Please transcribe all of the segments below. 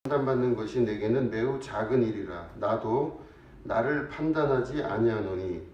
판단받는 것이 내게는 매우 작은 일이라. 나도 나를 판단하지 아니하노니.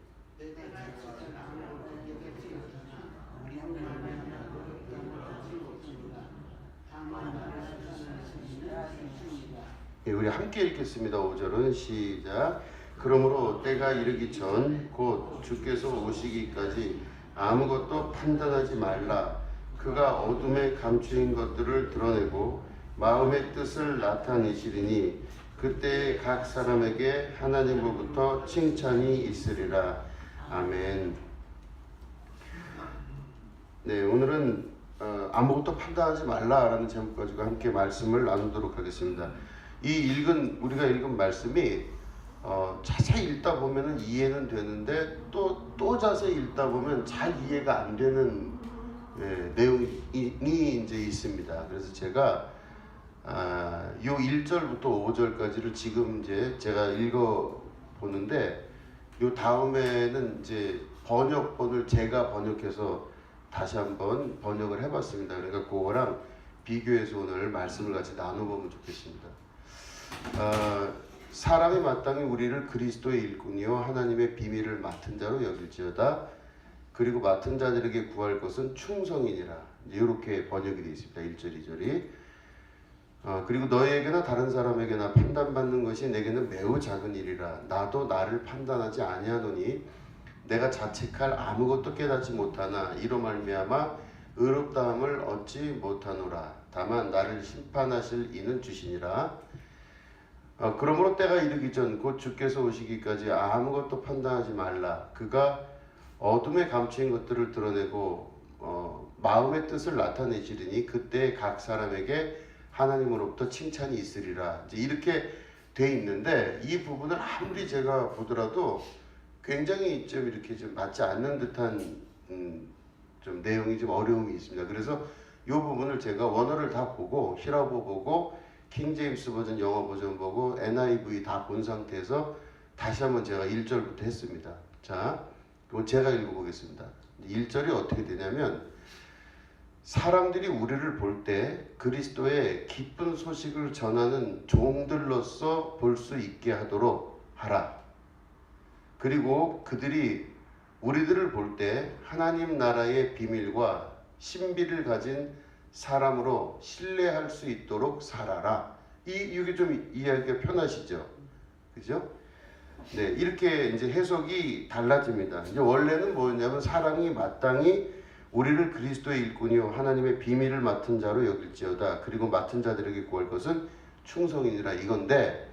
예, 우리 함께 읽겠습니다. 5절은 시작. 그러므로 때가 이르기 전 곧 주께서 오시기까지 아무것도 판단하지 말라. 그가 어둠에 감추인 것들을 드러내고 마음의 뜻을 나타내시리니 그때에 각 사람에게 하나님으로부터 칭찬이 있으리라. 아멘. 네, 오늘은 아무것도 판단하지 말라라는 제목 가지고 함께 말씀을 나누도록 하겠습니다. 우리가 읽은 말씀이 자세히 읽다 보면 이해는 되는데 또 자세히 읽다 보면 잘 이해가 안 되는 내용이 이제 있습니다. 그래서 제가 요 1절부터 5절까지를 지금 이제 제가 읽어 보는데 요 다음에는 이제 번역본을 제가 번역해서 다시 한번 번역을 해봤습니다. 그러니까 그거랑 비교해서 오늘 말씀을 같이 나눠보면 좋겠습니다. 사람이 마땅히 우리를 그리스도의 일꾼이요 하나님의 비밀을 맡은 자로 여길지어다. 그리고 맡은 자들에게 구할 것은 충성이니라. 이렇게 번역이 되어 있습니다. 1절 2절이. 그리고 너희에게나 다른 사람에게나 판단받는 것이 내게는 매우 작은 일이라. 나도 나를 판단하지 아니하노니 내가 자책할 아무것도 깨닫지 못하나 이로 말미암아 의롭다함을 얻지 못하노라. 다만 나를 심판하실 이는 주시니라. 그러므로 때가 이르기 전 곧 주께서 오시기까지 아무것도 판단하지 말라. 그가 어둠에 감추인 것들을 드러내고 마음의 뜻을 나타내시리니 그때 각 사람에게 하나님으로부터 칭찬이 있으리라. 이제 이렇게 돼 있는데 이 부분을 아무리 제가 보더라도 굉장히 좀 이렇게 좀 맞지 않는 듯한 좀 내용이 좀 어려움이 있습니다. 그래서 이 부분을 제가 원어를 다 보고 히라보 보고 킹제임스 버전 영어 버전 보고 NIV 다 본 상태에서 다시 한번 제가 1절부터 했습니다. 자, 그럼 제가 읽어보겠습니다. 1절이 어떻게 되냐면 사람들이 우리를 볼 때 그리스도의 기쁜 소식을 전하는 종들로서 볼 수 있게 하도록 하라. 그리고 그들이 우리들을 볼 때 하나님 나라의 비밀과 신비를 가진 사람으로 신뢰할 수 있도록 살아라. 이게 좀 이해하기가 편하시죠? 그죠? 네, 이렇게 이제 해석이 달라집니다. 이제 원래는 뭐였냐면 사람이 마땅히 우리를 그리스도의 일꾼이요 하나님의 비밀을 맡은 자로 여길지어다. 그리고 맡은 자들에게 구할 것은 충성이니라 이건데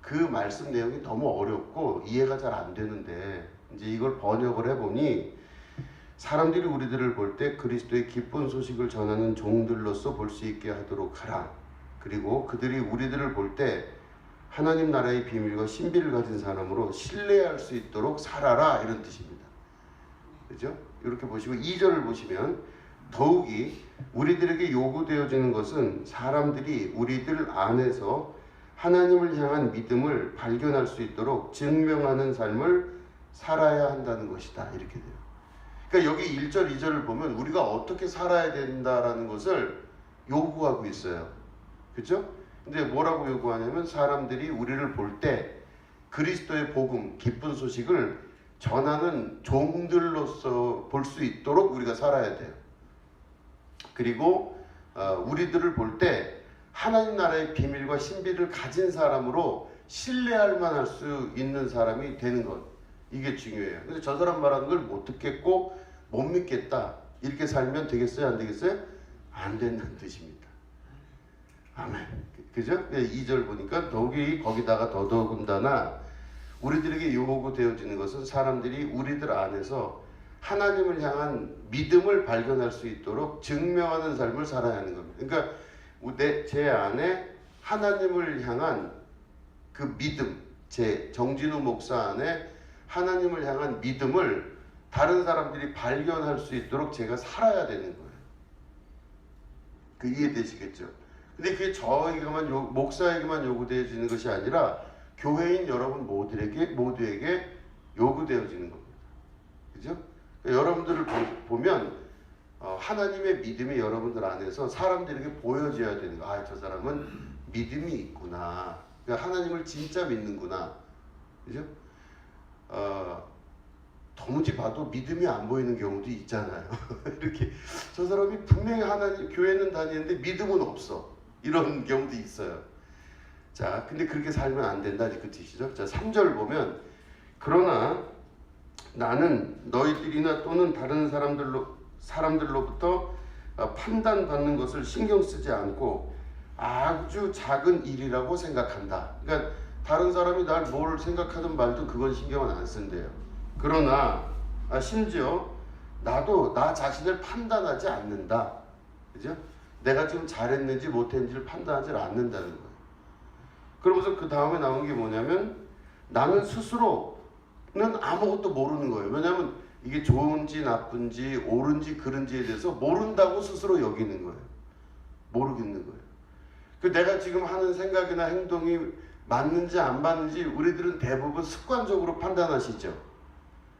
그 말씀 내용이 너무 어렵고 이해가 잘 안 되는데 이제 이걸 번역을 해보니 사람들이 우리들을 볼 때 그리스도의 기쁜 소식을 전하는 종들로서 볼 수 있게 하도록 하라. 그리고 그들이 우리들을 볼 때 하나님 나라의 비밀과 신비를 가진 사람으로 신뢰할 수 있도록 살아라 이런 뜻입니다. 그죠? 이렇게 보시고 2절을 보시면 더욱이 우리들에게 요구되어지는 것은 사람들이 우리들 안에서 하나님을 향한 믿음을 발견할 수 있도록 증명하는 삶을 살아야 한다는 것이다. 이렇게 돼요. 그러니까 여기 1절, 2절을 보면 우리가 어떻게 살아야 된다라는 것을 요구하고 있어요. 그렇죠? 근데 뭐라고 요구하냐면 사람들이 우리를 볼 때 그리스도의 복음, 기쁜 소식을 전하는 종들로서 볼 수 있도록 우리가 살아야 돼요. 그리고 우리들을 볼 때 하나님 나라의 비밀과 신비를 가진 사람으로 신뢰할 만할 수 있는 사람이 되는 것. 이게 중요해요. 근데 저 사람 말하는 걸 못 듣겠고 못 믿겠다. 이렇게 살면 되겠어요? 안 되겠어요? 안 된다는 뜻입니다. 아멘. 그죠? 2절 보니까 더욱이 거기다가 더더군다나 우리들에게 요구되어지는 것은 사람들이 우리들 안에서 하나님을 향한 믿음을 발견할 수 있도록 증명하는 삶을 살아야 하는 겁니다. 그러니까 제 안에 하나님을 향한 그 믿음, 제 정진우 목사 안에 하나님을 향한 믿음을 다른 사람들이 발견할 수 있도록 제가 살아야 되는 거예요. 그 이해되시겠죠? 근데 그게 저에게만 목사에게만 요구되어지는 것이 아니라 교회인 여러분 모두에게 요구되어지는 겁니다. 그죠? 그러니까 여러분들을 보면 하나님의 믿음이 여러분들 안에서 사람들에게 보여져야 되는 거예요. 아, 저 사람은 믿음이 있구나. 그러니까 하나님을 진짜 믿는구나. 그죠? 도무지 봐도 믿음이 안 보이는 경우도 있잖아요. 이렇게 저 사람이 분명히 하나님 교회는 다니는데 믿음은 없어. 이런 경우도 있어요. 자, 근데 그렇게 살면 안 된다. 그 뜻이죠. 자, 3절 보면 그러나 나는 너희들이나 또는 다른 사람들로부터 판단받는 것을 신경 쓰지 않고 아주 작은 일이라고 생각한다. 그러니까 다른 사람이 날 뭘 생각하든 말든 그건 신경은 안 쓴대요. 그러나 심지어 나도 나 자신을 판단하지 않는다. 그죠? 내가 지금 잘했는지 못했는지를 판단하지 않는다는 거예요. 그러면서 그 다음에 나온 게 뭐냐면 나는 스스로는 아무것도 모르는 거예요. 왜냐하면 이게 좋은지 나쁜지 옳은지 그른지에 대해서 모른다고 스스로 여기는 거예요. 모르겠는 거예요. 그 내가 지금 하는 생각이나 행동이 맞는지 안 맞는지 우리들은 대부분 습관적으로 판단하시죠.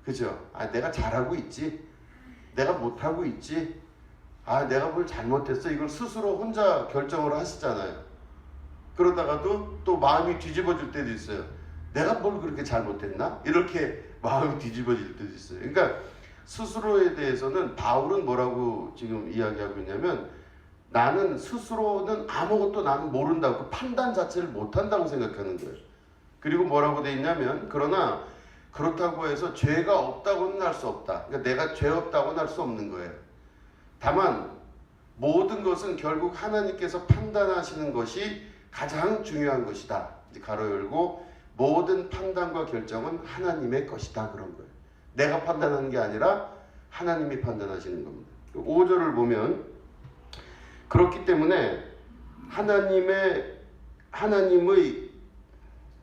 그죠? 내가 잘하고 있지. 내가 못하고 있지. 내가 뭘 잘못했어. 이걸 스스로 혼자 결정을 하시잖아요. 그러다가도 또 마음이 뒤집어질 때도 있어요. 내가 뭘 그렇게 잘못했나? 이렇게 마음이 뒤집어질 때도 있어요. 그러니까 스스로에 대해서는 바울은 뭐라고 지금 이야기하고 있냐면 나는 스스로는 아무것도 나는 모른다고 그 판단 자체를 못한다고 생각하는 거예요. 그리고 뭐라고 돼 있냐면 그러나 그렇다고 해서 죄가 없다고는 할 수 없다. 그러니까 내가 죄 없다고는 할 수 없는 거예요. 다만 모든 것은 결국 하나님께서 판단하시는 것이 가장 중요한 것이다. 이제 가로 열고 모든 판단과 결정은 하나님의 것이다. 그런 거예요. 내가 판단하는 게 아니라 하나님이 판단하시는 겁니다. 5절을 보면 그렇기 때문에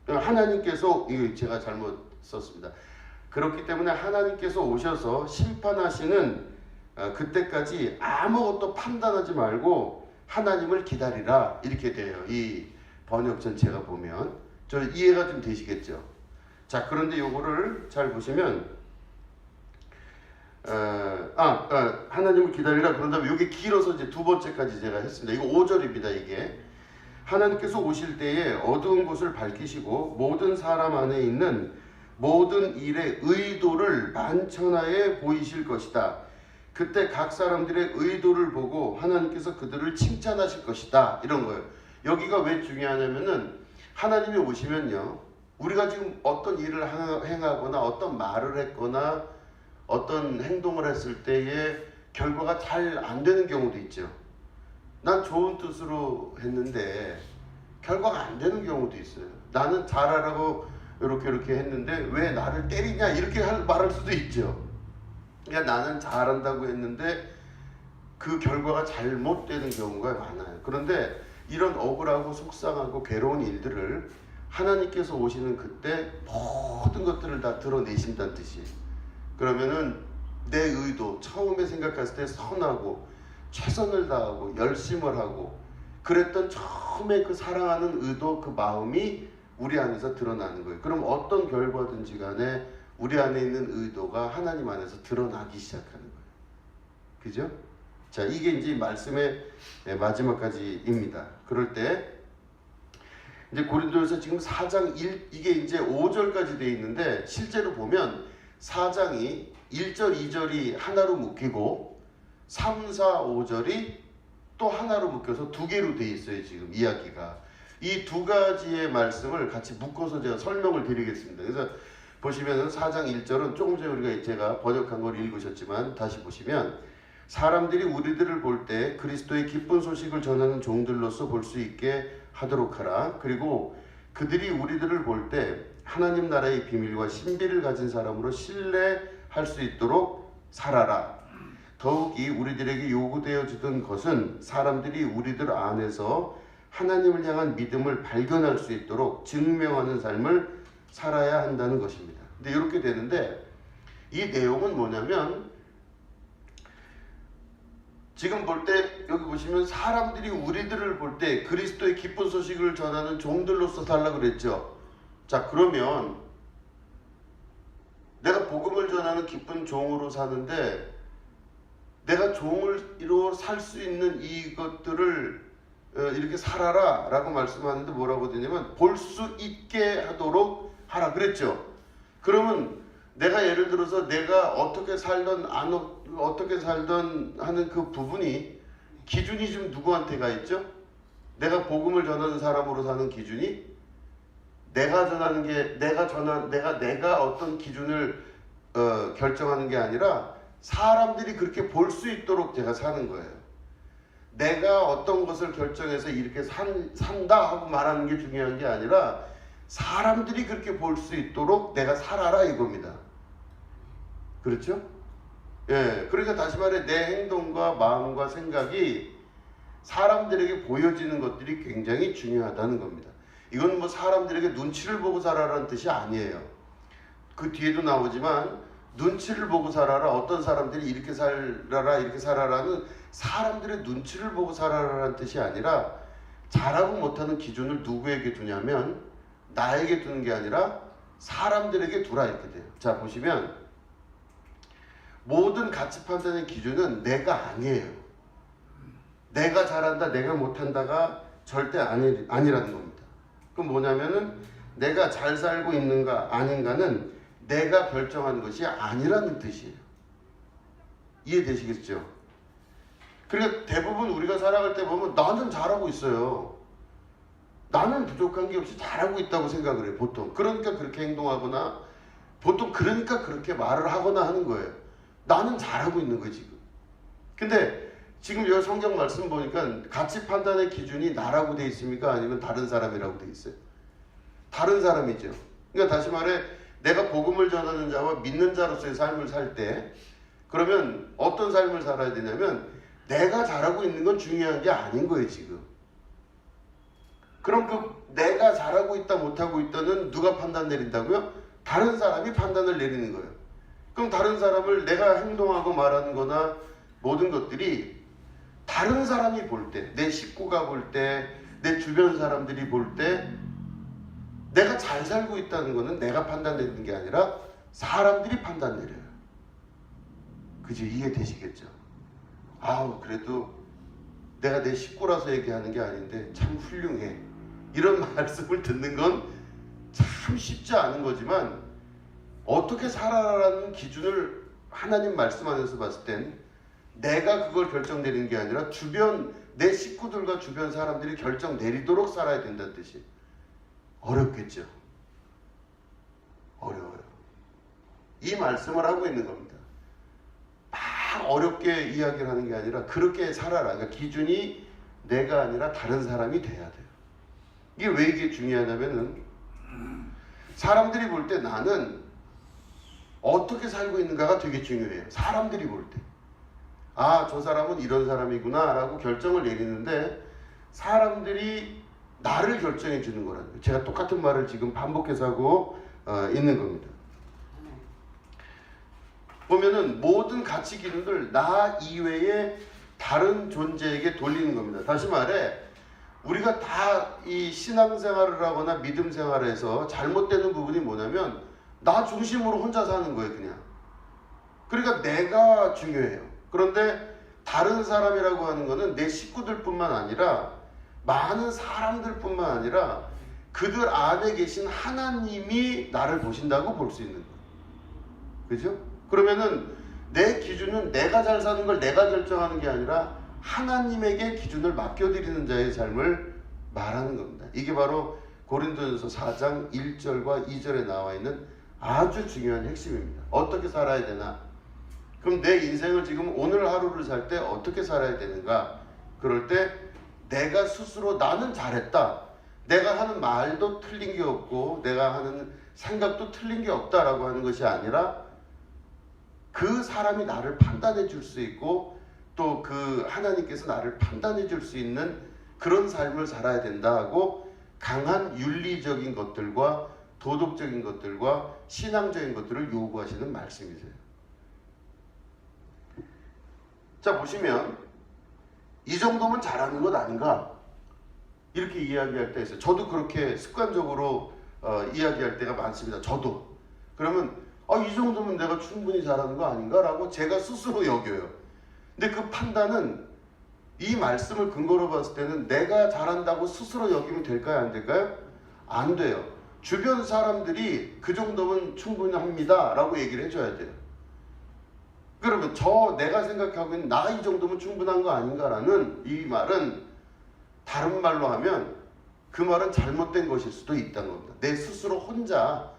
하나님께서 이거 제가 잘못 썼습니다. 그렇기 때문에 하나님께서 오셔서 심판하시는 그때까지 아무것도 판단하지 말고 하나님을 기다리라 이렇게 돼요. 이 번역 전체가 보면 저 이해가 좀 되시겠죠? 자, 그런데 요거를 잘 보시면 하나님을 기다리라 그런 다음에 이게 길어서 이제 두 번째까지 제가 했습니다. 이거 5절입니다. 이게 하나님께서 오실 때에 어두운 곳을 밝히시고 모든 사람 안에 있는 모든 일의 의도를 만천하에 보이실 것이다. 그때 각 사람들의 의도를 보고 하나님께서 그들을 칭찬하실 것이다. 이런 거예요. 여기가 왜 중요하냐면은 하나님이 오시면요, 우리가 지금 어떤 일을 행하거나 어떤 말을 했거나 어떤 행동을 했을 때에 결과가 잘 안 되는 경우도 있죠. 난 좋은 뜻으로 했는데 결과가 안 되는 경우도 있어요. 나는 잘하라고 이렇게 했는데 왜 나를 때리냐 이렇게 말할 수도 있죠. 그러니까 나는 잘한다고 했는데 그 결과가 잘못되는 경우가 많아요. 그런데 이런 억울하고 속상하고 괴로운 일들을 하나님께서 오시는 그때 모든 것들을 다 드러내신다는 뜻이에요. 그러면은 내 의도, 처음에 생각했을 때 선하고 최선을 다하고 열심을 하고 그랬던 처음에 그 사랑하는 의도, 그 마음이 우리 안에서 드러나는 거예요. 그럼 어떤 결과든지 간에 우리 안에 있는 의도가 하나님 안에서 드러나기 시작하는 거예요. 그죠? 자, 이게 이제 말씀의 마지막까지입니다. 그럴 때 이제 고린도에서 지금 4장 1 이게 이제 5절까지 돼 있는데 실제로 보면 4장이 1절, 2절이 하나로 묶이고 3, 4, 5절이 또 하나로 묶여서 두 개로 돼 있어요. 지금 이야기가. 이 두 가지의 말씀을 같이 묶어서 제가 설명을 드리겠습니다. 그래서 보시면은 4장 1절은 조금 전에 제가 번역한 걸 읽으셨지만 다시 보시면 사람들이 우리들을 볼 때 그리스도의 기쁜 소식을 전하는 종들로서 볼 수 있게 하도록 하라. 그리고 그들이 우리들을 볼 때 하나님 나라의 비밀과 신비를 가진 사람으로 신뢰할 수 있도록 살아라. 더욱이 우리들에게 요구되어 주던 것은 사람들이 우리들 안에서 하나님을 향한 믿음을 발견할 수 있도록 증명하는 삶을 살아야 한다는 것입니다. 근데 이렇게 되는데 이 내용은 뭐냐면 지금 볼 때 여기 보시면 사람들이 우리들을 볼 때 그리스도의 기쁜 소식을 전하는 종들로서 살라 그랬죠. 자, 그러면 내가 복음을 전하는 기쁜 종으로 사는데 내가 종으로 살 수 있는 이것들을 이렇게 살아라 라고 말씀하는데 뭐라고 되냐면 볼 수 있게 하도록 하라 그랬죠. 그러면 내가 예를 들어서 내가 어떻게 살던 어떻게 살던 하는 그 부분이 기준이 좀 누구한테가 있죠? 내가 복음을 전하는 사람으로 사는 기준이 내가 전하는 게 내가 어떤 기준을 결정하는 게 아니라 사람들이 그렇게 볼 수 있도록 제가 사는 거예요. 내가 어떤 것을 결정해서 이렇게 산다 하고 말하는 게 중요한 게 아니라 사람들이 그렇게 볼 수 있도록 내가 살아라 이겁니다. 그렇죠? 예, 그러니까 다시 말해 내 행동과 마음과 생각이 사람들에게 보여지는 것들이 굉장히 중요하다는 겁니다. 이건 뭐 사람들에게 눈치를 보고 살아라는 뜻이 아니에요. 그 뒤에도 나오지만 눈치를 보고 살아라, 어떤 사람들이 이렇게 살아라 이렇게 살아라는 사람들의 눈치를 보고 살아라는 뜻이 아니라 잘하고 못하는 기준을 누구에게 두냐면 나에게 두는 게 아니라 사람들에게 두라 이렇게 돼요. 자 보시면 모든 가치 판단의 기준은 내가 아니에요. 내가 잘한다 내가 못한다가 절대 아니라는 겁니다. 그럼 뭐냐면은 내가 잘 살고 있는가 아닌가는 내가 결정하는 것이 아니라는 뜻이에요. 이해되시겠죠? 그러니까 대부분 우리가 살아갈 때 보면 나는 잘하고 있어요. 나는 부족한 게 없이 잘하고 있다고 생각을 해요. 보통. 그러니까 그렇게 행동하거나 보통 그러니까 그렇게 말을 하거나 하는 거예요. 나는 잘하고 있는 거예요 지금. 근데 지금 여기 성경 말씀 보니까 가치 판단의 기준이 나라고 돼 있습니까? 아니면 다른 사람이라고 돼 있어요? 다른 사람이죠. 그러니까 다시 말해 내가 복음을 전하는 자와 믿는 자로서의 삶을 살 때 그러면 어떤 삶을 살아야 되냐면 내가 잘하고 있는 건 중요한 게 아닌 거예요 지금. 그럼 그 내가 잘하고 있다 못하고 있다는 누가 판단 내린다고요? 다른 사람이 판단을 내리는 거예요. 그럼 다른 사람을 내가 행동하고 말하는 거나 모든 것들이 다른 사람이 볼 때, 내 식구가 볼 때, 내 주변 사람들이 볼 때 내가 잘 살고 있다는 거는 내가 판단 내리는 게 아니라 사람들이 판단 내려요. 그죠? 이해되시겠죠? 아우 그래도 내가 내 식구라서 얘기하는 게 아닌데 참 훌륭해. 이런 말씀을 듣는 건 참 쉽지 않은 거지만 어떻게 살아라는 기준을 하나님 말씀 안에서 봤을 땐 내가 그걸 결정 내리는 게 아니라 주변 내 식구들과 주변 사람들이 결정 내리도록 살아야 된다는 뜻이 어렵겠죠? 어려워요. 이 말씀을 하고 있는 겁니다. 막 어렵게 이야기를 하는 게 아니라 그렇게 살아라. 그러니까 기준이 내가 아니라 다른 사람이 돼야 돼요. 이게 왜 이게 중요하냐면은 사람들이 볼 때 나는 어떻게 살고 있는가가 되게 중요해요. 사람들이 볼 때. 아, 저 사람은 이런 사람이구나 라고 결정을 내리는데 사람들이 나를 결정해 주는 거라는 거예요. 제가 똑같은 말을 지금 반복해서 하고 있는 겁니다. 보면은 모든 가치 기준을 나 이외에 다른 존재에게 돌리는 겁니다. 다시 말해 우리가 다 이 신앙생활을 하거나 믿음 생활에서 잘못되는 부분이 뭐냐면 나 중심으로 혼자 사는 거예요 그냥. 그러니까 내가 중요해요. 그런데 다른 사람이라고 하는 거는 내 식구들뿐만 아니라 많은 사람들뿐만 아니라 그들 안에 계신 하나님이 나를 보신다고 볼 수 있는 거예요. 그죠? 그러면은 내 기준은 내가 잘 사는 걸 내가 결정하는 게 아니라 하나님에게 기준을 맡겨드리는 자의 삶을 말하는 겁니다. 이게 바로 고린도전서 4장 1절과 2절에 나와 있는 아주 중요한 핵심입니다. 어떻게 살아야 되나? 그럼 내 인생을 지금 오늘 하루를 살 때 어떻게 살아야 되는가? 그럴 때 내가 스스로 나는 잘했다. 내가 하는 말도 틀린 게 없고 내가 하는 생각도 틀린 게 없다라고 하는 것이 아니라 그 사람이 나를 판단해 줄 수 있고 또 그 하나님께서 나를 판단해 줄 수 있는 그런 삶을 살아야 된다 하고 강한 윤리적인 것들과 도덕적인 것들과 신앙적인 것들을 요구하시는 말씀이세요. 자 보시면 이 정도면 잘하는 것 아닌가? 이렇게 이야기할 때 있어요. 저도 그렇게 습관적으로 이야기할 때가 많습니다. 저도. 그러면 이 정도면 내가 충분히 잘하는 거 아닌가? 라고 제가 스스로 여겨요. 근데 그 판단은 이 말씀을 근거로 봤을 때는 내가 잘한다고 스스로 여기면 될까요? 안 될까요? 안 돼요. 주변 사람들이 그 정도면 충분합니다 라고 얘기를 해줘야 돼요. 그러면 내가 생각하고 있는 나 이 정도면 충분한 거 아닌가라는 이 말은 다른 말로 하면 그 말은 잘못된 것일 수도 있다는 겁니다. 내 스스로 혼자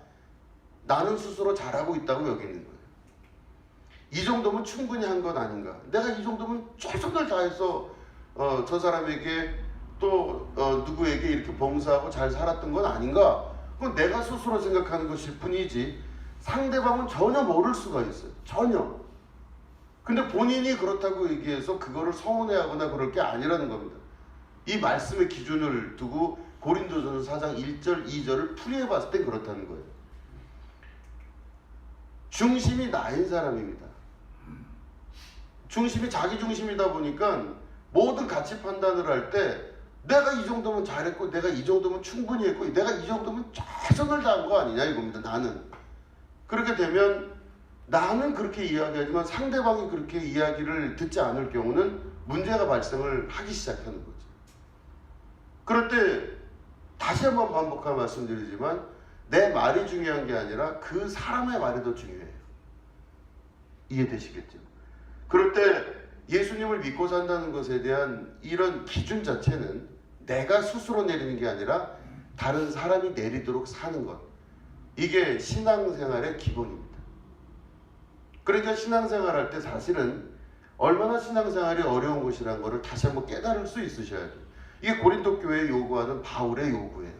나는 스스로 잘하고 있다고 여기는 거예요. 이 정도면 충분히 한 건 아닌가. 내가 이 정도면 최선을 다해서 저 사람에게 또 누구에게 이렇게 봉사하고 잘 살았던 건 아닌가. 그건 내가 스스로 생각하는 것일 뿐이지 상대방은 전혀 모를 수가 있어요. 전혀. 근데 본인이 그렇다고 얘기해서 그거를 서운해하거나 그럴 게 아니라는 겁니다. 이 말씀의 기준을 두고 고린도전서 4장 1절 2절을 풀이해 봤을 때 그렇다는 거예요. 중심이 나인 사람입니다. 중심이 자기 중심이다 보니까 모든 가치 판단을 할 때 내가 이 정도면 잘했고 내가 이 정도면 충분히 했고 내가 이 정도면 최선을 다한 거 아니냐 이겁니다. 나는. 그렇게 되면 나는 그렇게 이야기하지만 상대방이 그렇게 이야기를 듣지 않을 경우는 문제가 발생을 하기 시작하는 거죠. 그럴 때 다시 한번 반복하며 말씀드리지만 내 말이 중요한 게 아니라 그 사람의 말이 더 중요해요. 이해되시겠죠? 그럴 때 예수님을 믿고 산다는 것에 대한 이런 기준 자체는 내가 스스로 내리는 게 아니라 다른 사람이 내리도록 사는 것. 이게 신앙생활의 기본입니다. 그러니까 신앙생활 할 때 사실은 얼마나 신앙생활이 어려운 것이라는 것을 다시 한번 깨달을 수 있으셔야 돼요. 이게 고린도 교회에 요구하는 바울의 요구예요.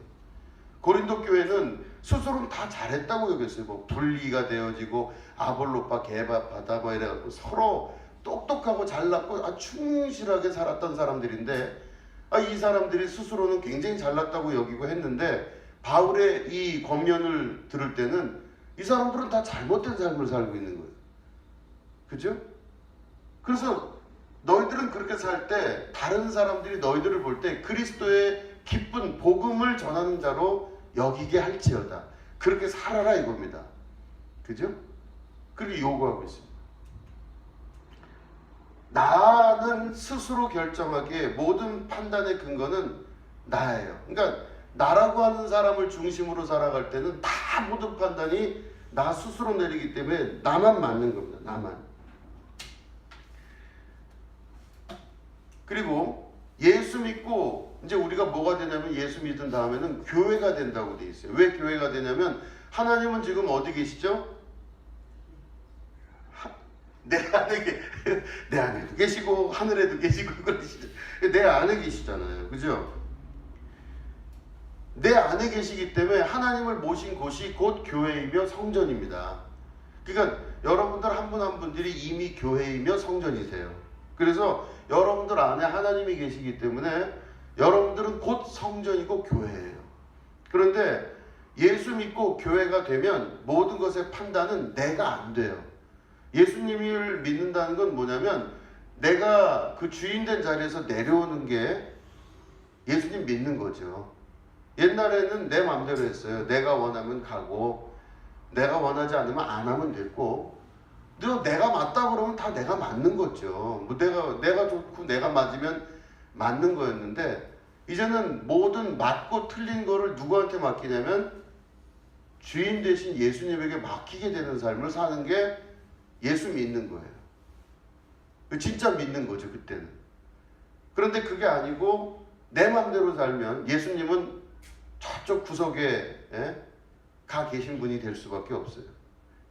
고린도 교회는 스스로는 다 잘했다고 여겼어요. 뭐 분리가 되어지고 아볼로파 개바파다 뭐 이래갖고 서로 똑똑하고 잘났고 충실하게 살았던 사람들인데 이 사람들이 스스로는 굉장히 잘났다고 여기고 했는데 바울의 이 권면을 들을 때는 이 사람들은 다 잘못된 삶을 살고 있는 거예요. 그죠? 그래서 너희들은 그렇게 살 때 다른 사람들이 너희들을 볼 때 그리스도의 기쁜 복음을 전하는 자로 여기게 할지어다. 그렇게 살아라 이겁니다. 그죠? 그렇게 요구하고 있습니다. 나는 스스로 결정하기에 모든 판단의 근거는 나예요. 그러니까 나라고 하는 사람을 중심으로 살아갈 때는 다 모든 판단이 나 스스로 내리기 때문에 나만 맞는 겁니다. 나만. 그리고 예수 믿고 이제 우리가 뭐가 되냐면 예수 믿은 다음에는 교회가 된다고 돼 있어요. 왜 교회가 되냐면 하나님은 지금 어디 계시죠? 내 안에도 계시고 하늘에도 계시고 그러시죠. 내 안에 계시잖아요. 그죠? 내 안에 계시기 때문에 하나님을 모신 곳이 곧 교회이며 성전입니다. 그러니까 여러분들 한 분 한 분들이 이미 교회이며 성전이세요. 그래서 여러분들 안에 하나님이 계시기 때문에 여러분들은 곧 성전이고 교회예요. 그런데 예수 믿고 교회가 되면 모든 것의 판단은 내가 안 돼요. 예수님을 믿는다는 건 뭐냐면 내가 그 주인된 자리에서 내려오는 게 예수님 믿는 거죠. 옛날에는 내 마음대로 했어요. 내가 원하면 가고 내가 원하지 않으면 안 하면 됐고 내가 맞다 그러면 다 내가 맞는 거죠. 뭐 내가 좋고 내가 맞으면 맞는 거였는데 이제는 모든 맞고 틀린 거를 누구한테 맡기냐면 주인 대신 예수님에게 맡기게 되는 삶을 사는 게 예수 믿는 거예요. 진짜 믿는 거죠, 그때는. 그런데 그게 아니고 내 마음대로 살면 예수님은 저쪽 구석에 가 계신 분이 될 수밖에 없어요.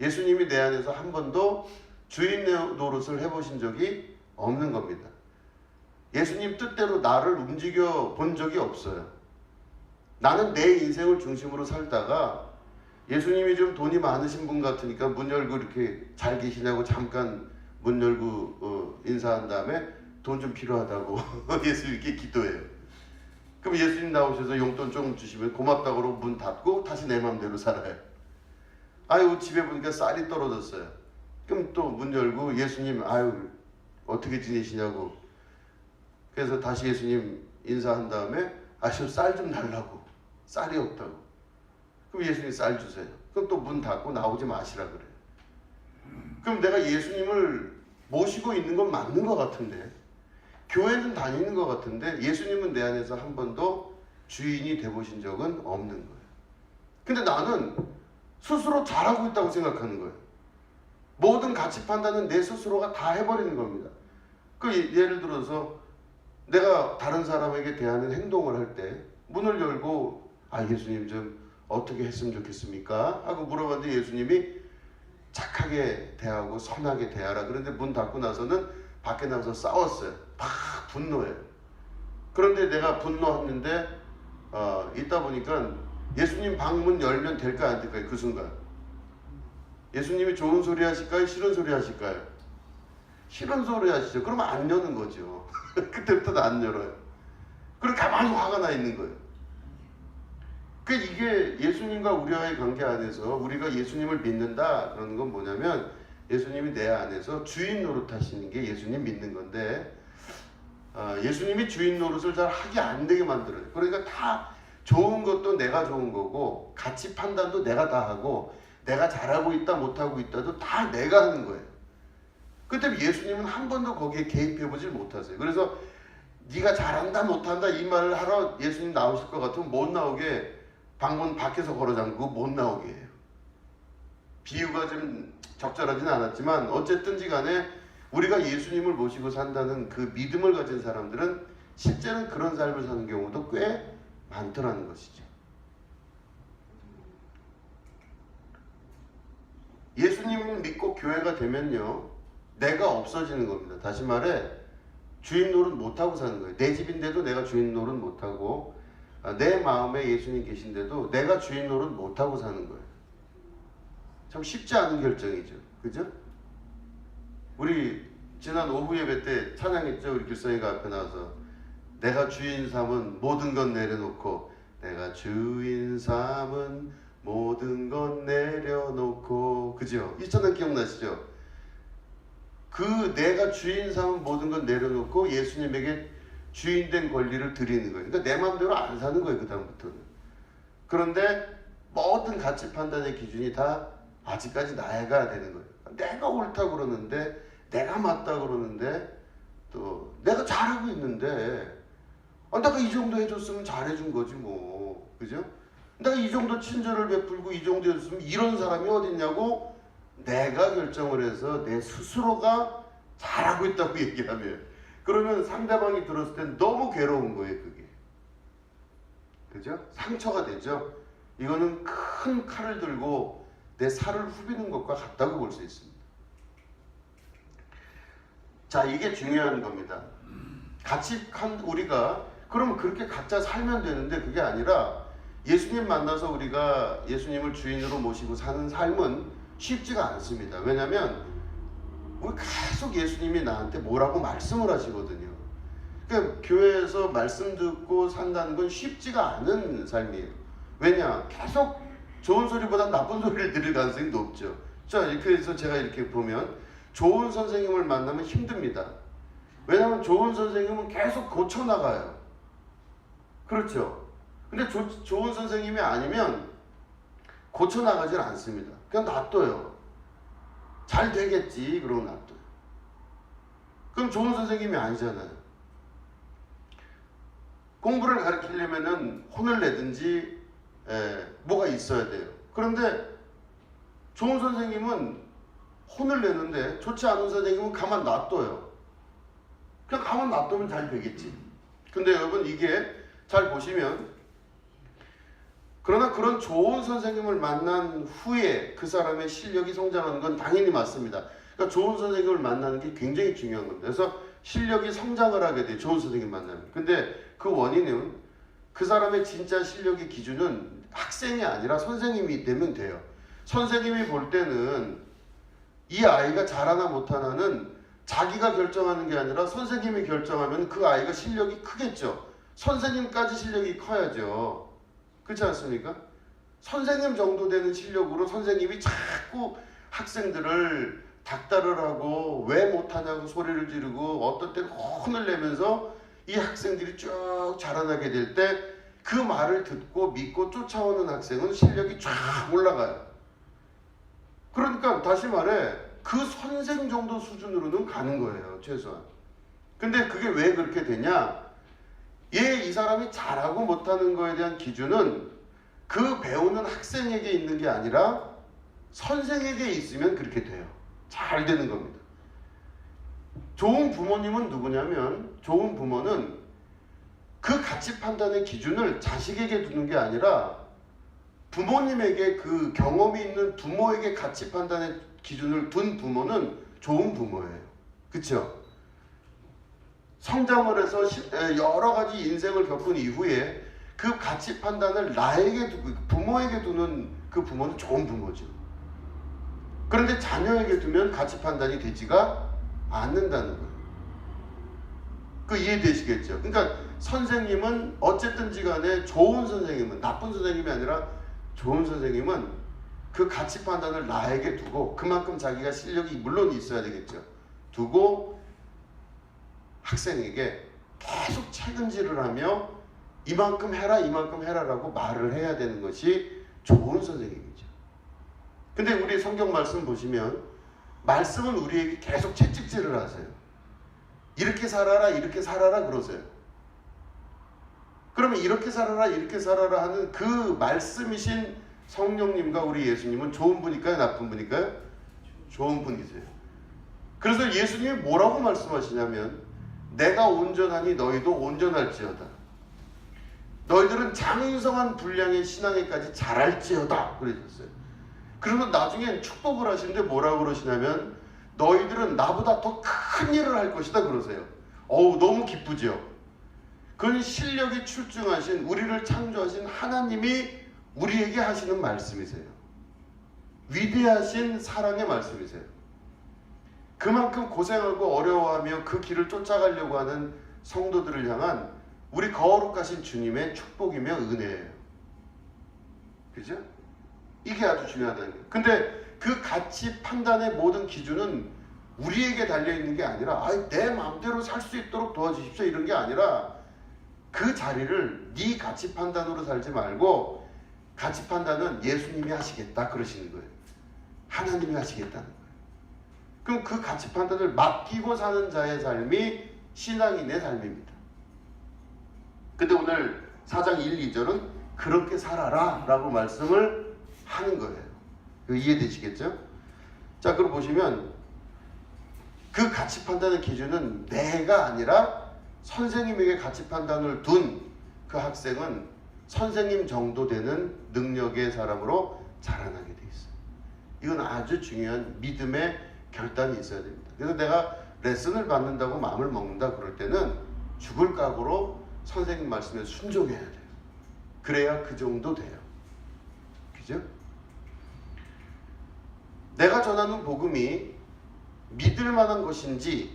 예수님이 내 안에서 한 번도 주인 노릇을 해보신 적이 없는 겁니다. 예수님 뜻대로 나를 움직여 본 적이 없어요. 나는 내 인생을 중심으로 살다가 예수님이 좀 돈이 많으신 분 같으니까 문 열고 이렇게 잘 계시냐고 잠깐 문 열고 인사한 다음에 돈 좀 필요하다고 예수님께 기도해요. 그럼 예수님 나오셔서 용돈 좀 주시면 고맙다고 그러고 문 닫고 다시 내 마음대로 살아요. 아유 집에 보니까 쌀이 떨어졌어요. 그럼 또 문 열고 예수님 아유 어떻게 지내시냐고. 그래서 다시 예수님 인사한 다음에 아저 쌀 좀 달라고. 쌀이 없다고. 그럼 예수님 쌀 주세요. 그럼 또 문 닫고 나오지 마시라 그래요. 그럼 내가 예수님을 모시고 있는 건 맞는 것 같은데 교회는 다니는 것 같은데 예수님은 내 안에서 한 번도 주인이 돼보신 적은 없는 거예요. 근데 나는 스스로 잘하고 있다고 생각하는 거예요. 모든 가치 판단은 내 스스로가 다 해버리는 겁니다. 예를 들어서 내가 다른 사람에게 대하는 행동을 할 때 문을 열고 예수님 좀 어떻게 했으면 좋겠습니까? 하고 물어봤는데 예수님이 착하게 대하고 선하게 대하라. 그런데 문 닫고 나서는 밖에 나가서 싸웠어요. 막 분노해요. 그런데 내가 분노했는데 있다 보니까 예수님 방문 열면 될까 안 될까요? 그 순간 예수님이 좋은 소리 하실까요? 싫은 소리 하실까요? 싫은 소리 하시죠. 그러면 안 여는 거죠. 그때부터 안 열어요. 그리고 가만히 화가 나 있는 거예요. 이게 예수님과 우리와의 관계 안에서 우리가 예수님을 믿는다 그러는 건 뭐냐면 예수님이 내 안에서 주인 노릇하시는 게 예수님 믿는 건데 예수님이 주인 노릇을 잘 하게 안 되게 만들어요. 그러니까 다 좋은 것도 내가 좋은 거고 가치 판단도 내가 다 하고 내가 잘하고 있다 못하고 있다도 다 내가 하는 거예요. 그때 예수님은 한 번도 거기에 개입해보질 못하세요. 그래서 네가 잘한다 못한다 이 말을 하러 예수님 나오실 것 같으면 못 나오게 방문 밖에서 걸어 잠그고 못 나오게 해요. 비유가 좀 적절하진 않았지만 어쨌든지 간에 우리가 예수님을 모시고 산다는 그 믿음을 가진 사람들은 실제는 그런 삶을 사는 경우도 꽤 많더라는 것이죠. 예수님을 믿고 교회가 되면요 내가 없어지는 겁니다. 다시 말해 주인 노릇 못하고 사는 거예요. 내 집인데도 내가 주인 노릇 못하고 내 마음에 예수님 계신데도 내가 주인 노릇 못하고 사는 거예요. 참 쉽지 않은 결정이죠. 그죠? 우리 지난 오후 예배 때 찬양했죠. 우리 길성이가 앞에 나와서 내가 주인 삼은 모든 것 내려놓고 내가 주인 삼은 모든 것 내려놓고 그죠? 이 찬양 기억나시죠? 그 내가 주인 삼은 모든 것 내려놓고 예수님에게 주인된 권리를 드리는 거예요. 그러니까 내 마음대로 안 사는 거예요. 그 다음부터는. 그런데 모든 가치 판단의 기준이 다 아직까지 나가 되는 거예요. 내가 옳다고 그러는데 내가 맞다고 그러는데 또 내가 잘하고 있는데 내가 이 정도 해줬으면 잘해준 거지 뭐. 그죠? 내가 이 정도 친절을 베풀고 이 정도 해줬으면 이런 사람이 어딨냐고 내가 결정을 해서 내 스스로가 잘하고 있다고 얘기하면 그러면 상대방이 들었을 땐 너무 괴로운 거예요. 그게. 그죠? 상처가 되죠? 이거는 큰 칼을 들고 내 살을 후비는 것과 같다고 볼 수 있습니다. 자, 이게 중요한 겁니다. 같이 우리가 그러면 그렇게 각자 살면 되는데 그게 아니라 예수님 만나서 우리가 예수님을 주인으로 모시고 사는 삶은 쉽지가 않습니다. 왜냐하면 우리 계속 예수님이 나한테 뭐라고 말씀을 하시거든요. 그러니까 교회에서 말씀 듣고 산다는 건 쉽지가 않은 삶이에요. 왜냐? 계속 좋은 소리보다 나쁜 소리를 들을 가능성이 높죠. 자, 그래서 제가 이렇게 보면 좋은 선생님을 만나면 힘듭니다. 왜냐하면 좋은 선생님은 계속 고쳐나가요. 그렇죠? 근데 좋은 선생님이 아니면 고쳐나가질 않습니다. 그냥 놔둬요. 잘 되겠지 그러고 놔둬요. 그럼 좋은 선생님이 아니잖아요. 공부를 가르치려면은 혼을 내든지 뭐가 있어야 돼요. 그런데 좋은 선생님은 혼을 내는데 좋지 않은 선생님은 가만 놔둬요. 그냥 가만 놔두면 잘 되겠지. 근데 여러분 이게 잘 보시면 그러나 그런 좋은 선생님을 만난 후에 그 사람의 실력이 성장하는 건 당연히 맞습니다. 그러니까 좋은 선생님을 만나는 게 굉장히 중요한 겁니다. 그래서 실력이 성장을 하게 돼요. 좋은 선생님 만나면. 근데 그 원인은 그 사람의 진짜 실력의 기준은 학생이 아니라 선생님이 되면 돼요. 선생님이 볼 때는 이 아이가 잘하나 못하나는 자기가 결정하는 게 아니라 선생님이 결정하면 그 아이가 실력이 크겠죠. 선생님까지 실력이 커야죠. 그렇지 않습니까? 선생님 정도 되는 실력으로 선생님이 자꾸 학생들을 닥달을 하고 왜 못하냐고 소리를 지르고 어떤 때는 혼을 내면서 이 학생들이 쭉 자라나게 될 때 그 말을 듣고 믿고 쫓아오는 학생은 실력이 쫙 올라가요. 그러니까 다시 말해 그 선생 정도 수준으로는 가는 거예요. 최소한. 근데 그게 왜 그렇게 되냐? 이 사람이 잘하고 못하는 거에 대한 기준은 그 배우는 학생에게 있는 게 아니라 선생에게 있으면 그렇게 돼요. 잘 되는 겁니다. 좋은 부모님은 누구냐면, 좋은 부모는 그 가치 판단의 기준을 자식에게 두는 게 아니라 부모님에게, 그 경험이 있는 부모에게 가치 판단의 기준을 둔 부모는 좋은 부모예요. 그렇죠? 성장을 해서 여러 가지 인생을 겪은 이후에 그 가치 판단을 나에게 두고 부모에게 두는 그 부모는 좋은 부모죠. 그런데 자녀에게 두면 가치 판단이 되지가 않는다는 거예요. 그 이해되시겠죠? 그러니까 선생님은 어쨌든지 간에 좋은 선생님은, 나쁜 선생님이 아니라 좋은 선생님은 그 가치 판단을 나에게 두고, 그만큼 자기가 실력이 물론 있어야 되겠죠. 두고 학생에게 계속 책임질을 하며 이만큼 해라 이만큼 해라라고 말을 해야 되는 것이 좋은 선생님이죠. 근데 우리 성경 말씀 보시면 말씀은 우리에게 계속 채찍질을 하세요. 이렇게 살아라 이렇게 살아라 그러세요. 그러면 이렇게 살아라 이렇게 살아라 하는 그 말씀이신 성령님과 우리 예수님은 좋은 분일까요 나쁜 분일까요? 좋은 분이세요. 그래서 예수님이 뭐라고 말씀하시냐면, 내가 온전하니 너희도 온전할지어다. 너희들은 장성한 분량의 신앙에까지 자랄지어다 그러셨어요. 그리고 나중에 축복을 하시는데 뭐라고 그러시냐면, 너희들은 나보다 더 큰 일을 할 것이다 그러세요. 어우, 너무 기쁘죠. 그건 실력이 출중하신, 우리를 창조하신 하나님이 우리에게 하시는 말씀이세요. 위대하신 사랑의 말씀이세요. 그만큼 고생하고 어려워하며 그 길을 쫓아가려고 하는 성도들을 향한 우리 거룩하신 주님의 축복이며 은혜예요. 그죠? 이게 아주 중요하다는 거예요. 근데 그 가치 판단의 모든 기준은 우리에게 달려있는 게 아니라 내 마음대로 살 수 있도록 도와주십시오 이런 게 아니라, 그 자리를 네 가치 판단으로 살지 말고 가치 판단은 예수님이 하시겠다 그러시는 거예요. 하나님이 하시겠다는 거예요. 그럼 그 가치 판단을 맡기고 사는 자의 삶이 신앙인의 삶입니다. 근데 오늘 4장 1, 2절은 그렇게 살아라 라고 말씀을 하는 거예요. 이해되시겠죠? 자, 그럼 보시면 그 가치 판단의 기준은 내가 아니라 선생님에게 가치 판단을 둔 그 학생은 선생님 정도 되는 능력의 사람으로 자라나게 돼 있어요. 이건 아주 중요한 믿음의 결단이 있어야 됩니다. 그래서 내가 레슨을 받는다고 마음을 먹는다 그럴 때는 죽을 각오로 선생님 말씀에 순종해야 돼요. 그래야 그 정도 돼요. 그죠? 내가 전하는 복음이 믿을 만한 것인지는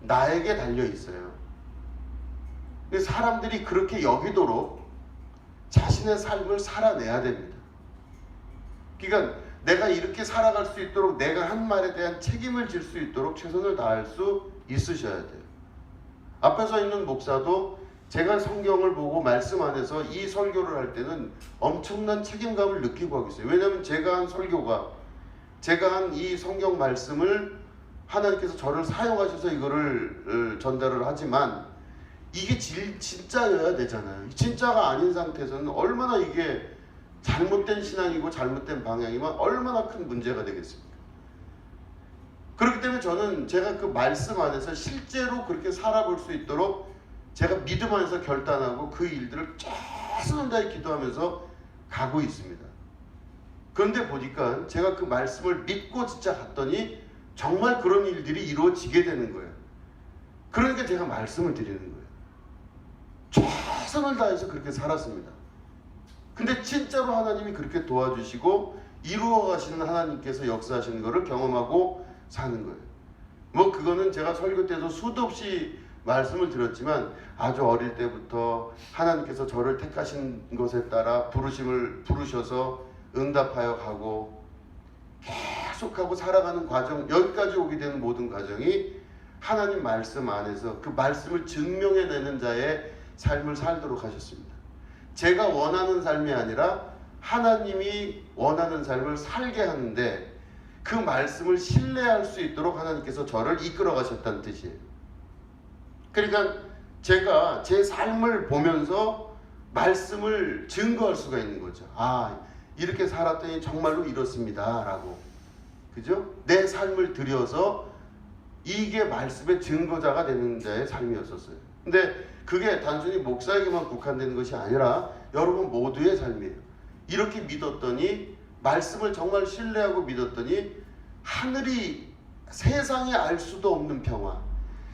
나에게 달려 있어요. 사람들이 그렇게 여기도록 자신의 삶을 살아내야 됩니다. 그러니까 내가 이렇게 살아갈 수 있도록, 내가 한 말에 대한 책임을 질 수 있도록 최선을 다할 수 있으셔야 돼요. 앞에 서 있는 목사도 제가 성경을 보고 말씀 안에서 이 설교를 할 때는 엄청난 책임감을 느끼고 하겠어요. 왜냐하면 제가 한 설교가, 제가 한 이 성경 말씀을 하나님께서 저를 사용하셔서 이거를 전달을 하지만 이게 진짜여야 되잖아요. 진짜가 아닌 상태에서는 얼마나 이게 잘못된 신앙이고 잘못된 방향이면 얼마나 큰 문제가 되겠습니까? 그렇기 때문에 저는 제가 그 말씀 안에서 실제로 그렇게 살아볼 수 있도록 제가 믿음 안에서 결단하고 그 일들을 최선을 다해 기도하면서 가고 있습니다. 그런데 보니까 제가 그 말씀을 믿고 진짜 갔더니 정말 그런 일들이 이루어지게 되는 거예요. 그러니까 제가 말씀을 드리는 거예요. 최선을 다해서 그렇게 살았습니다. 근데 진짜로 하나님이 그렇게 도와주시고 이루어 가시는 하나님께서 역사하시는 것을 경험하고 사는 거예요. 뭐 그거는 제가 설교 때도 수도 없이 말씀을 드렸지만 아주 어릴 때부터 하나님께서 저를 택하신 것에 따라 부르셔서 응답하여 가고 계속하고 살아가는 과정, 여기까지 오게 되는 모든 과정이 하나님 말씀 안에서 그 말씀을 증명해내는 자의 삶을 살도록 하셨습니다. 제가 원하는 삶이 아니라 하나님이 원하는 삶을 살게 하는데 그 말씀을 신뢰할 수 있도록 하나님께서 저를 이끌어 가셨다는 뜻이에요. 그러니까 제가 제 삶을 보면서 말씀을 증거할 수가 있는 거죠. 아, 이렇게 살았더니 정말로 이렇습니다 라고. 그죠? 내 삶을 들여서 이게 말씀의 증거자가 되는 자의 삶이었었어요. 근데 그게 단순히 목사에게만 국한되는 것이 아니라 여러분 모두의 삶이에요. 이렇게 믿었더니, 말씀을 정말 신뢰하고 믿었더니 하늘이, 세상이 알 수도 없는 평화,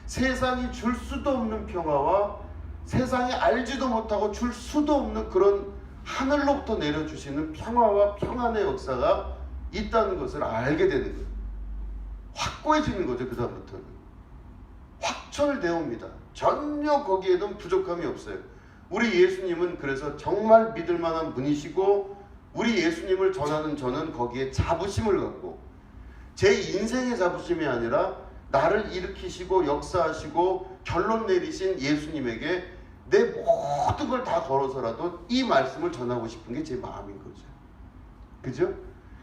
세상이 줄 수도 없는 평화와 세상이 알지도 못하고 줄 수도 없는 그런 하늘로부터 내려주시는 평화와 평안의 역사가 있다는 것을 알게 되는 거예요. 확고해지는 거죠. 그 다음부터는 확철되어 옵니다. 전혀 거기에는 부족함이 없어요. 우리 예수님은 그래서 정말 믿을 만한 분이시고, 우리 예수님을 전하는 저는 거기에 자부심을 갖고, 제 인생의 자부심이 아니라 나를 일으키시고 역사하시고 결론 내리신 예수님에게 내 모든 걸 다 걸어서라도 이 말씀을 전하고 싶은 게 제 마음인 거죠. 그죠?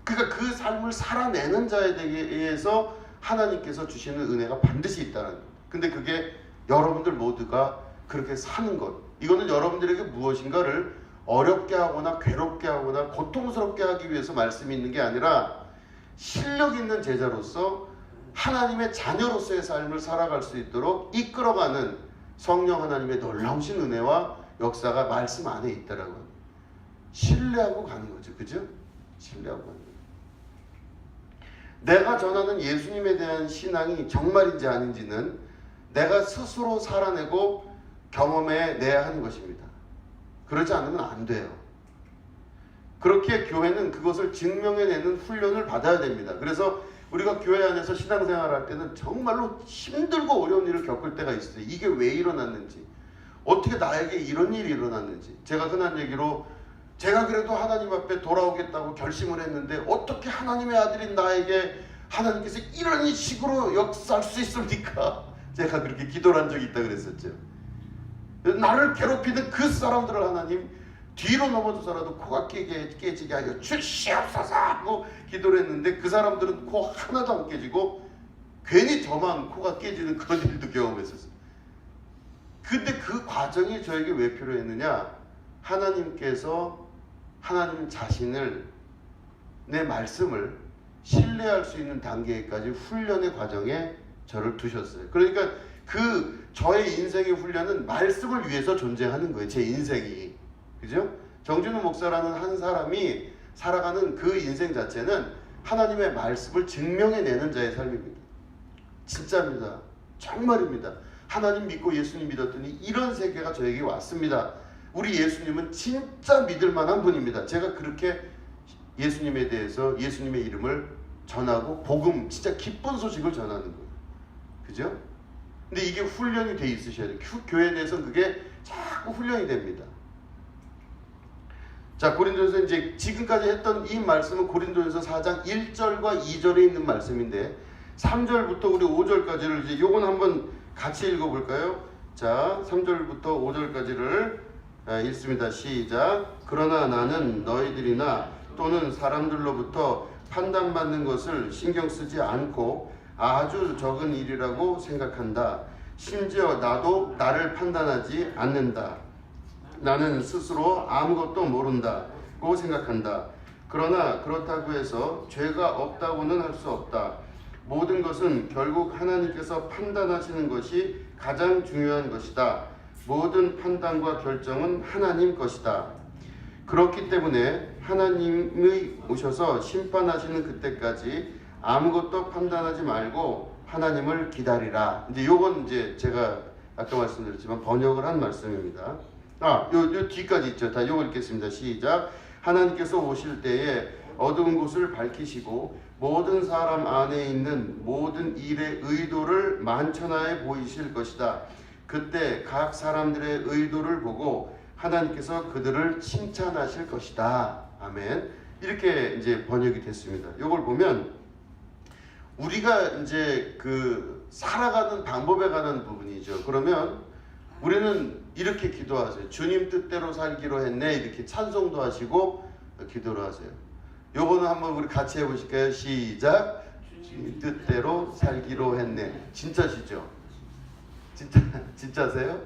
그러니까 그 삶을 살아내는 자에 대해서 하나님께서 주시는 은혜가 반드시 있다는 거예요. 근데 그게 여러분들 모두가 그렇게 사는 것, 이거는 여러분들에게 무엇인가를 어렵게 하거나 괴롭게 하거나 고통스럽게 하기 위해서 말씀이 있는 게 아니라, 실력 있는 제자로서 하나님의 자녀로서의 삶을 살아갈 수 있도록 이끌어가는 성령 하나님의 놀라우신 은혜와 역사가 말씀 안에 있더라고요. 신뢰하고 가는 거죠. 그죠? 신뢰하고 가는 거죠. 내가 전하는 예수님에 대한 신앙이 정말인지 아닌지는 내가 스스로 살아내고 경험해내야 하는 것입니다. 그러지 않으면 안 돼요. 그렇게 교회는 그것을 증명해내는 훈련을 받아야 됩니다. 그래서 우리가 교회 안에서 신앙생활을 할 때는 정말로 힘들고 어려운 일을 겪을 때가 있어요. 이게 왜 일어났는지, 어떻게 나에게 이런 일이 일어났는지. 제가 흔한 얘기로, 제가 그래도 하나님 앞에 돌아오겠다고 결심을 했는데 어떻게 하나님의 아들인 나에게 하나님께서 이런 식으로 역사할 수 있습니까? 제가 그렇게 기도를 한 적이 있다 그랬었죠. 나를 괴롭히는 그 사람들을 하나님 뒤로 넘어져서라도 코가 깨지게 하여 주시옵소서 하고 기도를 했는데, 그 사람들은 코 하나도 안 깨지고 괜히 저만 코가 깨지는 그런 일도 경험했었어요. 근데 그 과정이 저에게 왜 필요했느냐? 하나님께서 하나님 자신을, 내 말씀을 신뢰할 수 있는 단계까지 훈련의 과정에 저를 두셨어요. 그러니까 그 저의 인생의 훈련은 말씀을 위해서 존재하는 거예요. 제 인생이. 그죠? 정준우 목사라는 한 사람이 살아가는 그 인생 자체는 하나님의 말씀을 증명해내는 자의 삶입니다. 진짜입니다. 정말입니다. 하나님 믿고 예수님 믿었더니 이런 세계가 저에게 왔습니다. 우리 예수님은 진짜 믿을 만한 분입니다. 제가 그렇게 예수님에 대해서, 예수님의 이름을 전하고 복음, 진짜 기쁜 소식을 전하는 거예요. 그죠? 근데 이게 훈련이 돼 있으셔야 돼요. 교회에 대해서는 그게 자꾸 훈련이 됩니다. 자, 고린도전서 이제 지금까지 했던 이 말씀은 고린도전서 4장 1절과 2절에 있는 말씀인데, 3절부터 우리 5절까지를 이제 요건 한번 같이 읽어볼까요? 자, 3절부터 5절까지를 읽습니다. 시작. 그러나 나는 너희들이나 또는 사람들로부터 판단받는 것을 신경 쓰지 않고 아주 적은 일이라고 생각한다. 심지어 나도 나를 판단하지 않는다. 나는 스스로 아무것도 모른다고 생각한다. 그러나 그렇다고 해서 죄가 없다고는 할 수 없다. 모든 것은 결국 하나님께서 판단하시는 것이 가장 중요한 것이다. 모든 판단과 결정은 하나님 것이다. 그렇기 때문에 하나님이 오셔서 심판하시는 그때까지 아무것도 판단하지 말고 하나님을 기다리라. 이제 요건 이제 제가 아까 말씀드렸지만 번역을 한 말씀입니다. 요 뒤까지 있죠. 다 요거 읽겠습니다. 시작. 하나님께서 오실 때에 어두운 곳을 밝히시고 모든 사람 안에 있는 모든 일의 의도를 만천하에 보이실 것이다. 그때 각 사람들의 의도를 보고 하나님께서 그들을 칭찬하실 것이다. 아멘. 이렇게 이제 번역이 됐습니다. 요걸 보면 우리가 이제 그 살아가는 방법에 관한 부분이죠. 그러면 우리는 이렇게 기도하세요. 주님 뜻대로 살기로 했네. 이렇게 찬송도 하시고 기도를 하세요. 요거는 한번 우리 같이 해보실까요? 시작. 주님 뜻대로 살기로 했네. 진짜시죠? 진짜세요?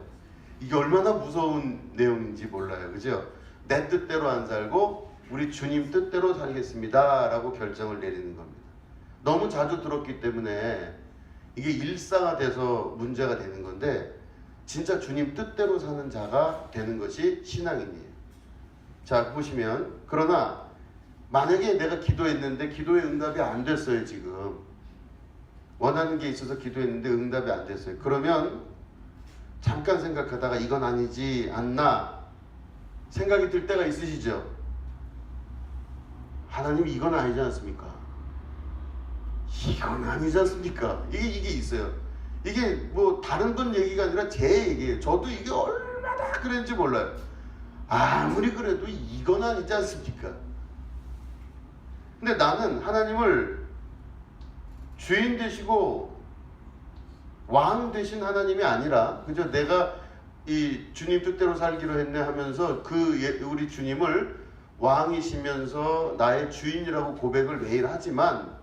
이게 얼마나 무서운 내용인지 몰라요. 그죠? 내 뜻대로 안 살고 우리 주님 뜻대로 살겠습니다 라고 결정을 내리는 겁니다. 너무 자주 들었기 때문에 이게 일상화돼서 문제가 되는 건데, 진짜 주님 뜻대로 사는 자가 되는 것이 신앙인이에요. 자, 보시면, 그러나 만약에 내가 기도했는데 기도의 응답이 안 됐어요. 지금 원하는 게 있어서 기도했는데 응답이 안 됐어요. 그러면 잠깐 생각하다가 이건 아니지 않나 생각이 들 때가 있으시죠? 하나님 이건 아니지 않습니까? 이건 아니지 않습니까? 이게 있어요. 이게 뭐 다른 분 얘기가 아니라 제 얘기예요. 저도 이게 얼마나 그랬는지 몰라요. 아무리 그래도 이건 아니지 않습니까? 근데 나는 하나님을 주인 되시고 왕 되신 하나님이 아니라, 그저 내가 이 주님 뜻대로 살기로 했네 하면서 우리 주님을 왕이시면서 나의 주인이라고 고백을 매일 하지만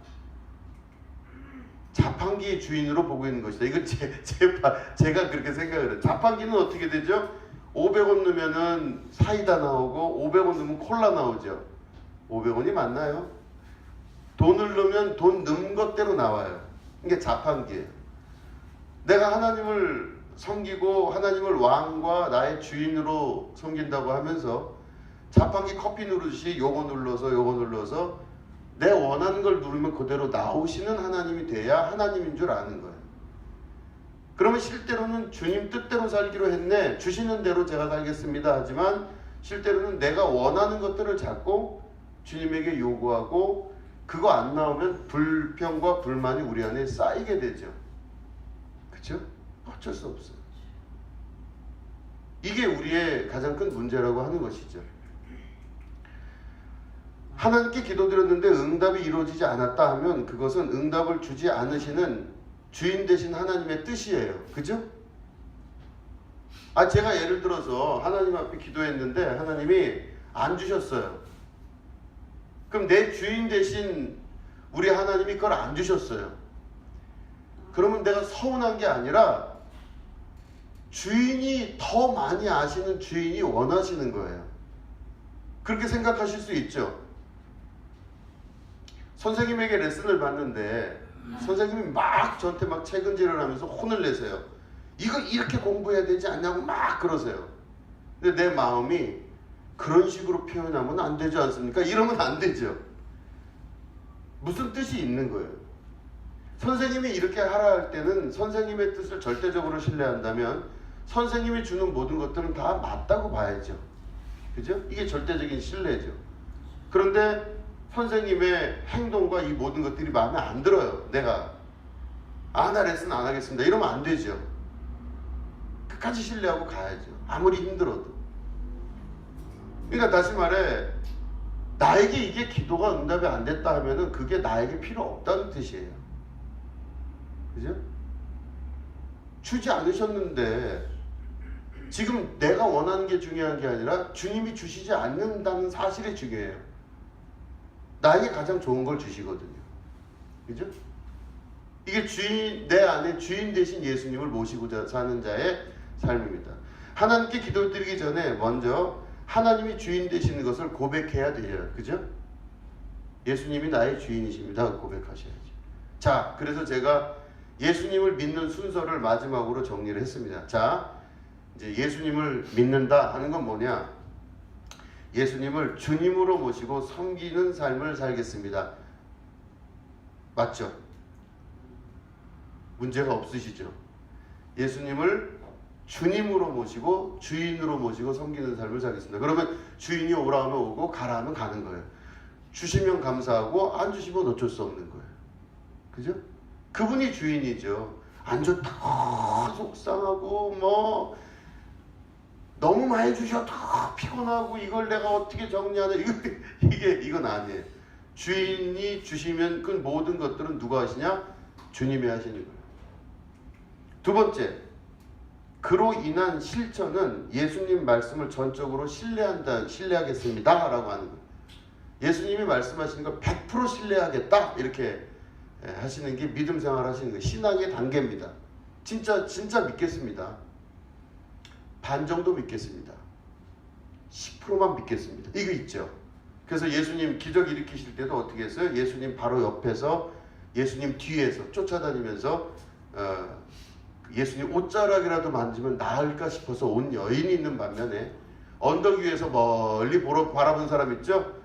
자판기의 주인으로 보고 있는 것이다. 이거 제가 그렇게 생각을 해요. 자판기는 어떻게 되죠? 500원 넣으면은 사이다 나오고 500원 넣으면 콜라 나오죠. 500원이 맞나요? 돈을 넣으면 돈 넣은 것대로 나와요. 이게 자판기예요. 내가 하나님을 섬기고 하나님을 왕과 나의 주인으로 섬긴다고 하면서 자판기 커피 누르듯이 요거 눌러서 내 원하는 걸 누르면 그대로 나오시는 하나님이 돼야 하나님인 줄 아는 거예요. 그러면 실제로는 주님 뜻대로 살기로 했네, 주시는 대로 제가 살겠습니다 하지만 실제로는 내가 원하는 것들을 잡고 주님에게 요구하고 그거 안 나오면 불평과 불만이 우리 안에 쌓이게 되죠. 그렇죠? 어쩔 수 없어요. 이게 우리의 가장 큰 문제라고 하는 것이죠. 하나님께 기도드렸는데 응답이 이루어지지 않았다 하면 그것은 응답을 주지 않으시는 주인 되신 하나님의 뜻이에요. 그죠? 제가 예를 들어서 하나님 앞에 기도했는데 하나님이 안 주셨어요. 그럼 내 주인 되신 우리 하나님이 그걸 안 주셨어요. 그러면 내가 서운한 게 아니라 주인이 더 많이 아시는 주인이 원하시는 거예요. 그렇게 생각하실 수 있죠. 선생님에게 레슨을 받는데 선생님이 막 저한테 막 책은질을 하면서 혼을 내세요. 이거 이렇게 공부해야 되지 않냐고 막 그러세요. 근데 내 마음이 그런 식으로 표현하면 안 되지 않습니까? 이러면 안 되죠. 무슨 뜻이 있는 거예요. 선생님이 이렇게 하라 할 때는 선생님의 뜻을 절대적으로 신뢰한다면 선생님이 주는 모든 것들은 다 맞다고 봐야죠. 그죠? 이게 절대적인 신뢰죠. 그런데 선생님의 행동과 이 모든 것들이 마음에 안 들어요. 내가 나 레슨 안 하겠습니다 이러면 안 되죠. 끝까지 신뢰하고 가야죠. 아무리 힘들어도. 그러니까 다시 말해, 나에게 이게 기도가 응답이 안 됐다 하면은 그게 나에게 필요 없다는 뜻이에요. 그죠? 주지 않으셨는데 지금 내가 원하는 게 중요한 게 아니라 주님이 주시지 않는다는 사실이 중요해요. 나에게 가장 좋은 걸 주시거든요. 그죠? 이게 내 안에 주인 되신 예수님을 모시고자 사는 자의 삶입니다. 하나님께 기도드리기 전에 먼저 하나님이 주인 되시는 것을 고백해야 돼요. 그죠? 예수님이 나의 주인이십니다. 고백하셔야죠. 자, 그래서 제가 예수님을 믿는 순서를 마지막으로 정리를 했습니다. 자, 이제 예수님을 믿는다 하는 건 뭐냐? 예수님을 주님으로 모시고 섬기는 삶을 살겠습니다. 맞죠? 문제가 없으시죠? 예수님을 주님으로 모시고 주인으로 모시고 섬기는 삶을 살겠습니다. 그러면 주인이 오라 하면 오고 가라 하면 가는 거예요. 주시면 감사하고 안 주시면 어쩔 수 없는 거예요. 그죠? 그분이 주인이죠. 안 좋다 속상하고 너무 많이 주셔도 피곤하고 이걸 내가 어떻게 정리하냐 이건 아니에요. 주인이 주시면 그 모든 것들은 누가 하시냐? 주님이 하시는 거예요. 두 번째, 그로 인한 실천은 예수님 말씀을 전적으로 신뢰하겠습니다 라고 하는 거예요. 예수님이 말씀하시는 거 100% 신뢰하겠다 이렇게 하시는 게 믿음 생활 하시는 거예요. 신앙의 단계입니다. 진짜 믿겠습니다. 반 정도 믿겠습니다. 10%만 믿겠습니다. 이거 있죠. 그래서 예수님 기적 일으키실 때도 어떻게 했어요? 예수님 바로 옆에서 예수님 뒤에서 쫓아다니면서 예수님 옷자락이라도 만지면 나을까 싶어서 온 여인이 있는 반면에 언덕 위에서 멀리 바라본 사람 있죠?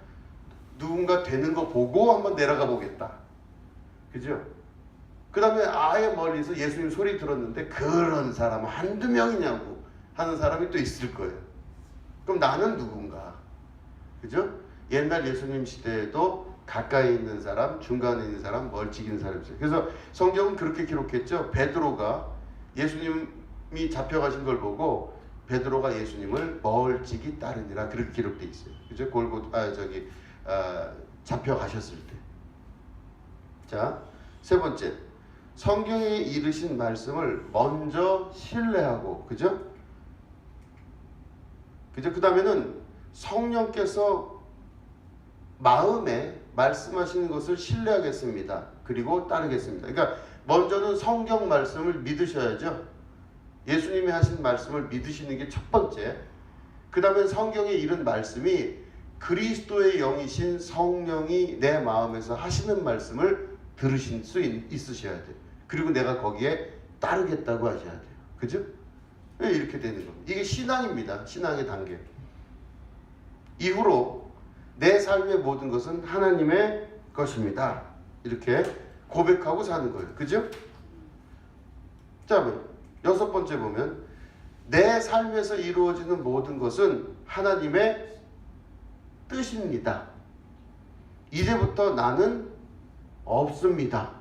누군가 되는 거 보고 한번 내려가 보겠다. 그죠? 그 다음에 아예 멀리서 예수님 소리 들었는데 그런 사람 한두 명이냐고 하는 사람이 또 있을 거예요. 그럼 나는 누군가? 그죠? 옛날 예수님 시대에도 가까이 있는 사람, 중간에 있는 사람, 멀찍이 있는 사람이 있어요. 그래서 성경은 그렇게 기록했죠. 베드로가 예수님이 잡혀가신 걸 보고 베드로가 예수님을 멀찍이 따르니라 그렇게 기록되어 있어요. 그죠? 잡혀가셨을 때. 자, 세 번째. 성경에 이르신 말씀을 먼저 신뢰하고, 그죠? 그 다음에는 성령께서 마음에 말씀하시는 것을 신뢰하겠습니다. 그리고 따르겠습니다. 그러니까 먼저는 성경 말씀을 믿으셔야죠. 예수님이 하신 말씀을 믿으시는 게 첫 번째. 그 다음에 성경에 이른 말씀이 그리스도의 영이신 성령이 내 마음에서 하시는 말씀을 들으실 수 있으셔야 돼요. 그리고 내가 거기에 따르겠다고 하셔야 돼요. 그죠? 이렇게 되는 겁니다. 이게 신앙입니다. 신앙의 단계. 이후로 내 삶의 모든 것은 하나님의 것입니다. 이렇게 고백하고 사는 거예요. 그죠? 자, 여섯 번째 보면 내 삶에서 이루어지는 모든 것은 하나님의 뜻입니다. 이제부터 나는 없습니다.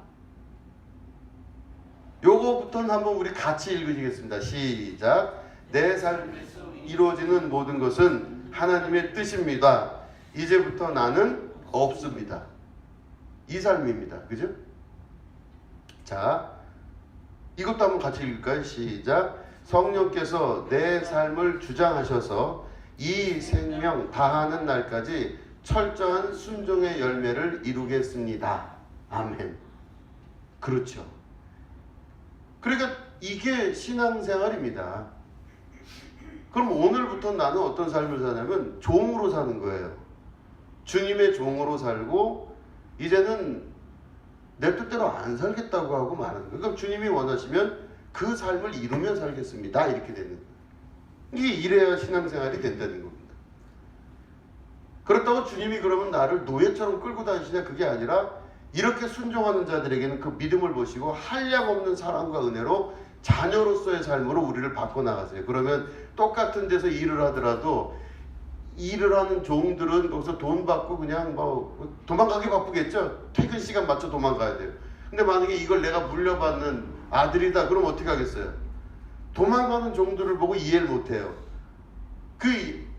요거부터는 한번 우리 같이 읽으시겠습니다. 시작. 내 삶에서 이루어지는 모든 것은 하나님의 뜻입니다. 이제부터 나는 없습니다. 이 삶입니다. 그죠? 자, 이것도 한번 같이 읽을까요? 시작. 성령께서 내 삶을 주장하셔서 이 생명 다하는 날까지 철저한 순종의 열매를 이루겠습니다. 아멘. 그렇죠. 그러니까 이게 신앙생활입니다. 그럼 오늘부터 나는 어떤 삶을 사냐면 종으로 사는 거예요. 주님의 종으로 살고 이제는 내 뜻대로 안 살겠다고 하고 마는 거예요. 그러니까 주님이 원하시면 그 삶을 이루며 살겠습니다. 이렇게 되는 거예요. 이게 이래야 신앙생활이 된다는 겁니다. 그렇다고 주님이 그러면 나를 노예처럼 끌고 다니시냐? 그게 아니라 이렇게 순종하는 자들에게는 그 믿음을 보시고 한량없는 사랑과 은혜로 자녀로서의 삶으로 우리를 바꿔나가세요. 그러면 똑같은 데서 일을 하더라도 일을 하는 종들은 거기서 돈 받고 그냥 뭐 도망가기 바쁘겠죠. 퇴근 시간 맞춰 도망가야 돼요. 근데 만약에 이걸 내가 물려받는 아들이다 그럼 어떻게 하겠어요? 도망가는 종들을 보고 이해를 못해요.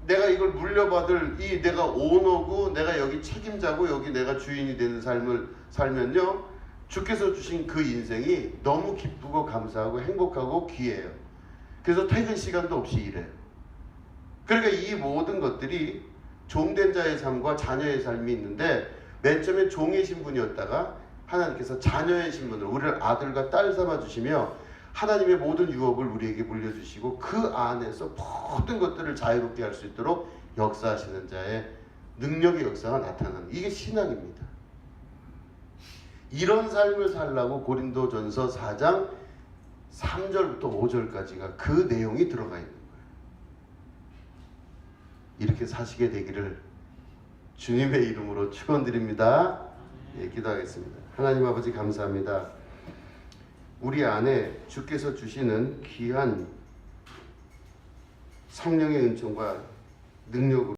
내가 이걸 물려받을 내가 오너고 내가 여기 책임자고 여기 내가 주인이 되는 삶을 살면요, 주께서 주신 그 인생이 너무 기쁘고 감사하고 행복하고 귀해요. 그래서 퇴근 시간도 없이 일해요. 그러니까 이 모든 것들이 종된 자의 삶과 자녀의 삶이 있는데 맨 처음에 종의 신분이었다가 하나님께서 자녀의 신분으로 우리를 아들과 딸 삼아 주시며 하나님의 모든 유업을 우리에게 물려주시고 그 안에서 모든 것들을 자유롭게 할 수 있도록 역사하시는 자의 능력의 역사가 나타나는 이게 신앙입니다. 이런 삶을 살라고 고린도전서 4장 3절부터 5절까지가 그 내용이 들어가 있는 거예요. 이렇게 사시게 되기를 주님의 이름으로 축원드립니다. 예, 기도하겠습니다. 하나님 아버지 감사합니다. 우리 안에 주께서 주시는 귀한 성령의 은총과 능력으로